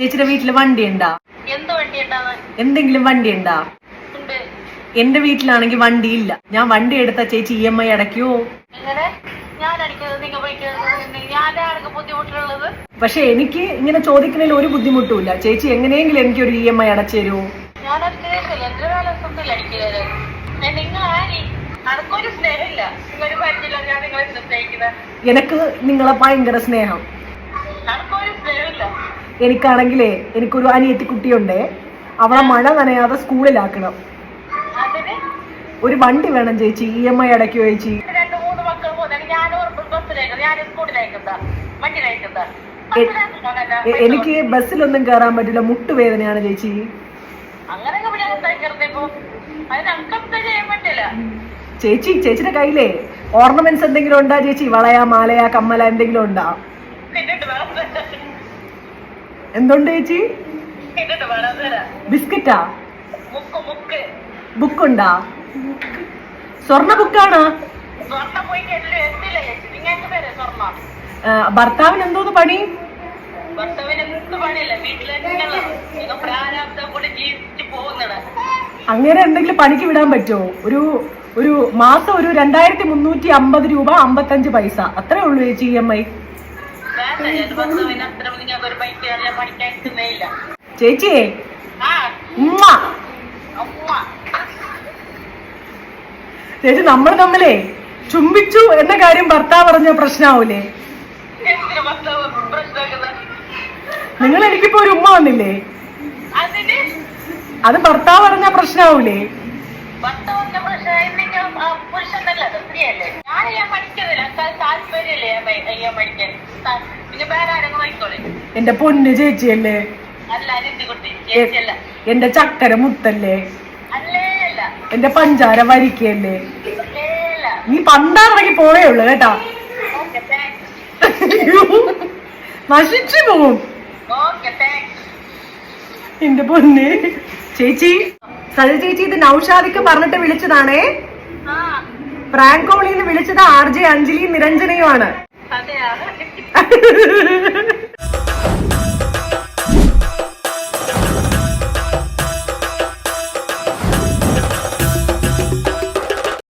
ചേച്ചിയുടെ വീട്ടില് വണ്ടി ഉണ്ടാ? എന്ത് വണ്ടി ഉണ്ടാവും? എന്തെങ്കിലും വണ്ടി ഉണ്ടാ? ഉണ്ട്. എന്റെ വീട്ടിലാണെങ്കിൽ വണ്ടി ഇല്ല. ഞാൻ വണ്ടി എടുത്ത ചേച്ചി EMI അടയ്ക്കുവോ? എങ്ങനെ ഞാൻ അടിക്കുന്നത്? നിങ്ങൾ ഞാനാണ് ബുദ്ധിമുട്ടുള്ളത്. പക്ഷെ എനിക്ക് ഇങ്ങനെ ചോദിക്കുന്നതിൽ ഒരു ബുദ്ധിമുട്ടുമില്ല. ചേച്ചി എങ്ങനെയെങ്കിലും എനിക്ക് ഒരു EMI അടച്ചു തരുമോ? ഞാനത് കേൾക്കില്ല. എന്റെ കാലത്തൊന്നും അടിക്കുന്നത്. നിങ്ങൾ ആരി അനക്കൊരു സ്നേഹമില്ല. നിങ്ങളൊരു പരിചയമില്ല. ഞാൻ നിങ്ങളെ സ്നേഹിക്കുന്നത്. എനിക്ക് നിങ്ങളെ ഭയങ്കര സ്നേഹം. അനക്കൊരു സ്നേഹമില്ല. എനിക്കാണെങ്കിലേ എനിക്കൊരു അനിയത്തി കുട്ടിയുണ്ടേ. അവളെ മഴ നനയാതെ സ്കൂളിലാക്കണം. അതിന് ഒരു വണ്ടി വേണം ചേച്ചി. EMI അടയ്ക്കുവോ ചേച്ചി? 2-3 മക്കൾ പോകുന്ന ഞാൻ ബസ്സിലേക്ക്, ഞാൻ സ്കൂളിലേക്കെന്താ വണ്ടിയിലേക്കെന്താ? എനിക്ക് ബസ്സിലൊന്നും കയറാൻ പറ്റില്ല. മുട്ടുവേദനയാണ് ചേച്ചി. അങ്ങനെയൊക്കെ കയറുന്നപ്പോ അതിനൊക്കെ ചെയ്യാൻ പറ്റില്ല. ചേച്ചിയുടെ കയ്യിലേ ഓർണമെന്റ്സ് എന്തെങ്കിലും ഉണ്ടാ ചേച്ചി? വളയാ, മാലയാ, കമ്മല എന്തെങ്കിലും ഉണ്ടാ? എന്തുണ്ട് ചേച്ചി? ബിസ്ക്കറ്റാ? ബുക്കുണ്ടാ? സ്വർണ്ണ ബുക്കാണ്. ഭർത്താവിന് എന്തോന്ന് പണി? അങ്ങനെ എന്തെങ്കിലും പണിക്ക് വിടാൻ പറ്റുമോ? ഒരു മാസം ഒരു 2350 രൂപ 55 പൈസ അത്രേ ഉള്ളൂ ചേച്ചി EMI. ചേച്ചിയെ ചേച്ചി, നമ്മൾ തമ്മിലേ ചുംബിച്ചു എന്ന കാര്യം ഭർത്താവ് പറഞ്ഞ പ്രശ്നാവൂലേ? നിങ്ങൾ എനിക്കിപ്പോ ഒരു ഉമ്മ വന്നില്ലേ? അത് ഭർത്താവ് പറഞ്ഞ പ്രശ്നാവൂലേ? എന്റെ പൊന്ന് ചേച്ചിയല്ലേ? എന്റെ ചക്കര മുത്തല്ലേ? എന്റെ പഞ്ചാര വരിക്കല്ലേ? നീ പണ്ടാറങ്ങി പോവേ ഉള്ളു കേട്ടാ. നശിച്ചു പോവും എന്റെ പൊന്ന് ചേച്ചി. സജ ചേച്ചി, ഇത് നൗഷാദിക്ക് പറഞ്ഞിട്ട് വിളിച്ചതാണേ. പ്രാങ്ക് കോളിന്ന് വിളിച്ചത് RJ അഞ്ജലിയും നിരഞ്ജനയുമാണ്.